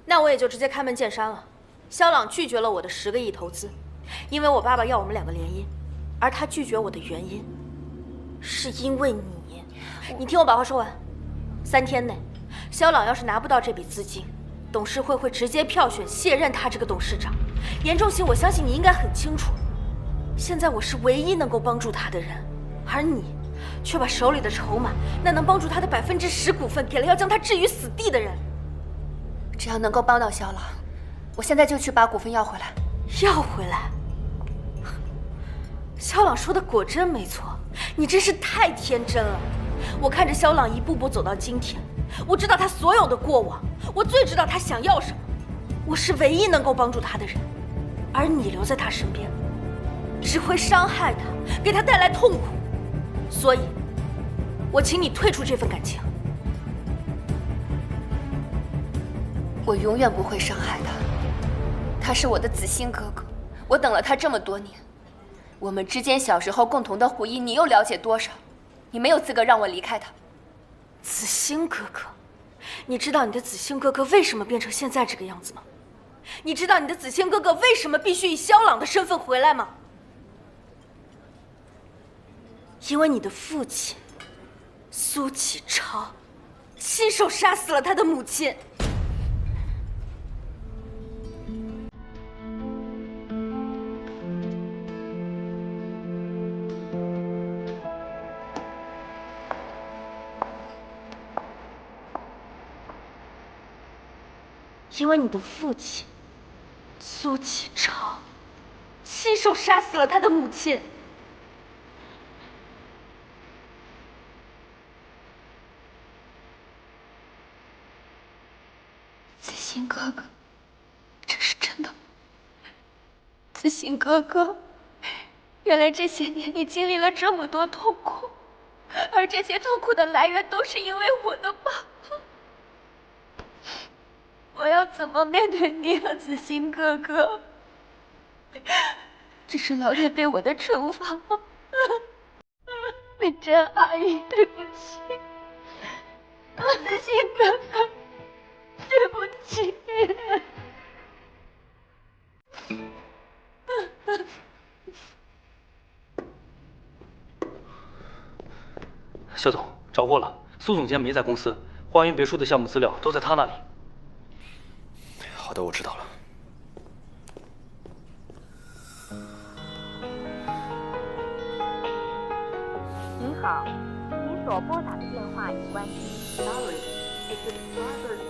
那我也就直接开门见山了。肖朗拒绝了我的10个亿投资，因为我爸爸要我们2个联姻，而他拒绝我的原因，是因为你。你听我把话说完。3天内，肖朗要是拿不到这笔资金，董事会会直接票选卸任他这个董事长。严重性，我相信你应该很清楚。现在我是唯一能够帮助他的人，而你却把手里的筹码，那能帮助他的10%股份，给了要将他置于死地的人。只要能够帮到肖朗，我现在就去把股份要回来。要回来？肖朗说的果真没错，你真是太天真了。我看着肖朗一步步走到今天，我知道他所有的过往，我最知道他想要什么。我是唯一能够帮助他的人，而你留在他身边，只会伤害他，给他带来痛苦。所以，我请你退出这份感情。我永远不会伤害他，他是我的子欣哥哥，我等了他这么多年，我们之间小时候共同的回忆，你又了解多少？你没有资格让我离开他。子欣哥哥，你知道你的子欣哥哥为什么变成现在这个样子吗？你知道你的子欣哥哥为什么必须以肖朗的身份回来吗？因为你的父亲苏启超亲手杀死了他的母亲。因为你的父亲苏启超亲手杀死了他的母亲。子欣哥哥，这是真的吗？子欣哥哥，原来这些年你经历了这么多痛苦，而这些痛苦的来源都是因为我的爸爸。我要怎么面对你啊，子欣哥哥？这是老天对我的惩罚吗？美珍阿姨，对不起，子欣哥哥，对不起。肖总，找过了，苏总监没在公司，花园别墅的项目资料都在他那里。好的，我知道了。您好，您所拨打的电话已关机。Sorry, it's a private.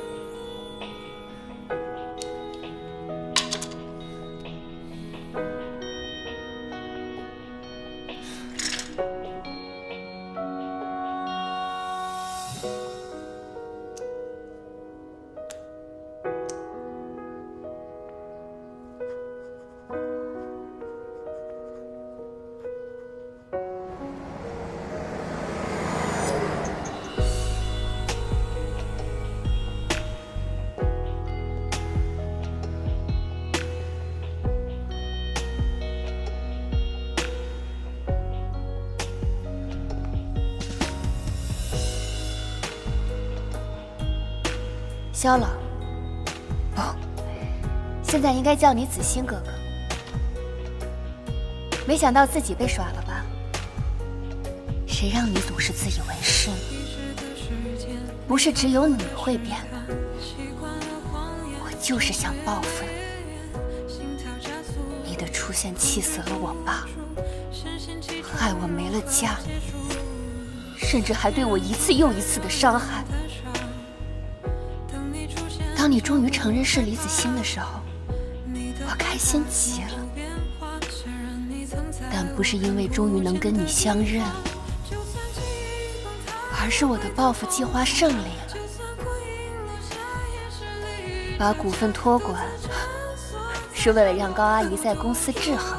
肖朗，不，现在应该叫你子欣哥哥。没想到自己被耍了吧？谁让你总是自以为是呢？不是只有你会变的，我就是想报复你。你的出现气死了我爸，害我没了家，甚至还对我一次又一次的伤害。当你终于承认是李子欣的时候，我开心极了。但不是因为终于能跟你相认，而是我的报复计划胜利了。把股份托管，是为了让高阿姨在公司制衡；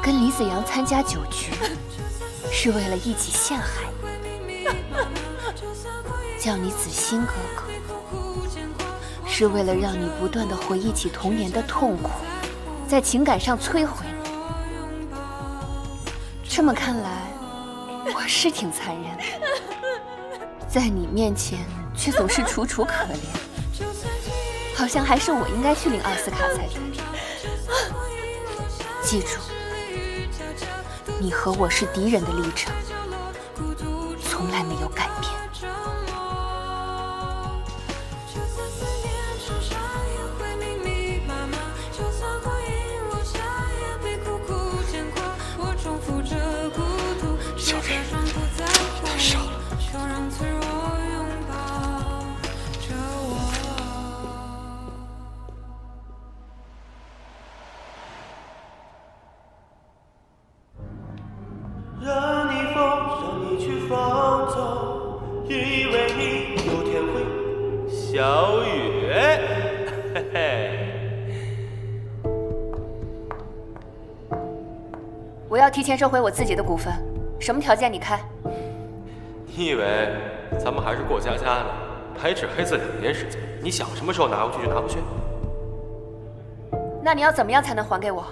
跟李子阳参加酒局，是为了一起陷害你；叫你子欣哥哥，是为了让你不断地回忆起童年的痛苦，在情感上摧毁你。这么看来，我是挺残忍的，在你面前却总是楚楚可怜。好像还是我应该去领奥斯卡才对。记住，你和我是敌人的立场从来没有改变。小雨，你太傻了。让你疯，让你去放纵，以为你有天会。小雨，嘿嘿。我要提前收回我自己的股份，什么条件你开？你以为咱们还是过家家呢？白纸黑字2年时间，你想什么时候拿回去就拿回去。那你要怎么样才能还给我？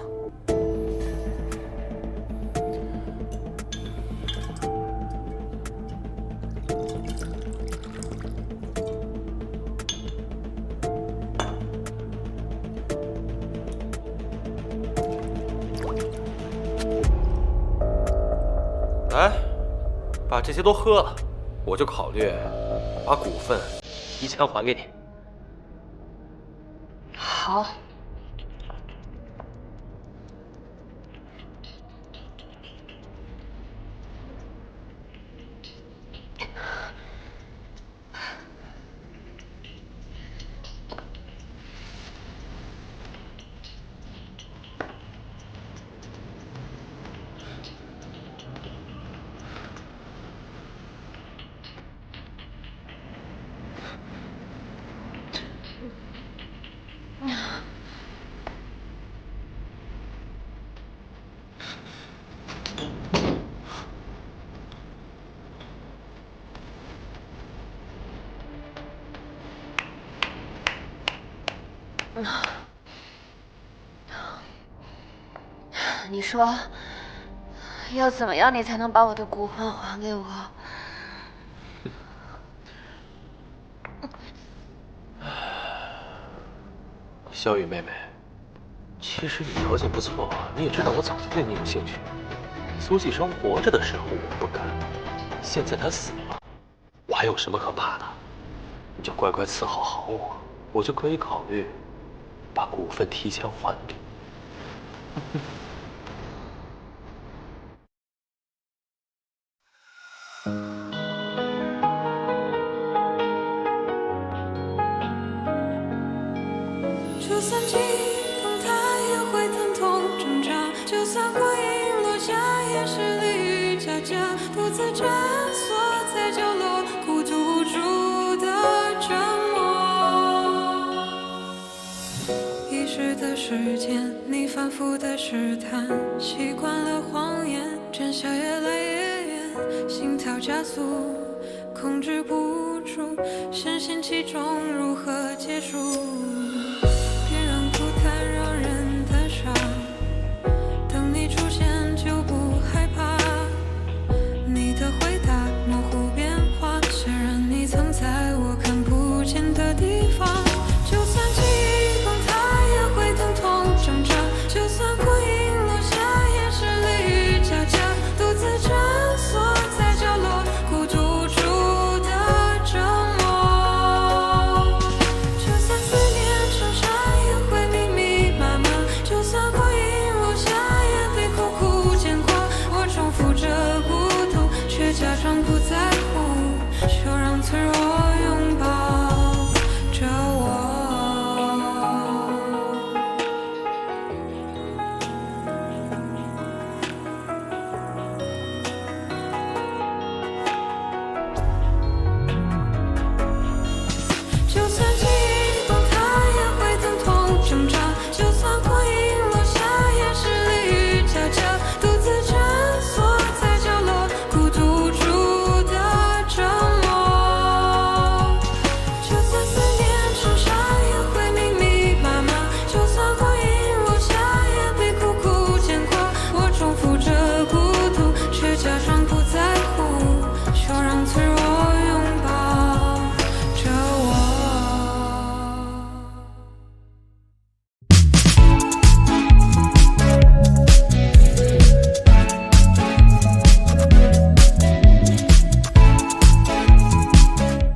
来，把这些都喝了，我就考虑把股份提前还给你。好。你说要怎么样你才能把我的股份还给我？小雨妹妹，其实你条件不错，你也知道我早就对你有兴趣。苏继生活着的时候我不敢，现在他死了，我还有什么可怕的？你就乖乖伺候好我，我就可以考虑把股份提前还给你。就算激动，它也会疼痛挣扎；就算光影落下，也是离家家。独自蜷缩在角落，孤独无助的折磨。遗失的时间，你反复的试探，习惯了谎言，真相越来越远，心跳加速，控制不住，深陷其中，如何结束？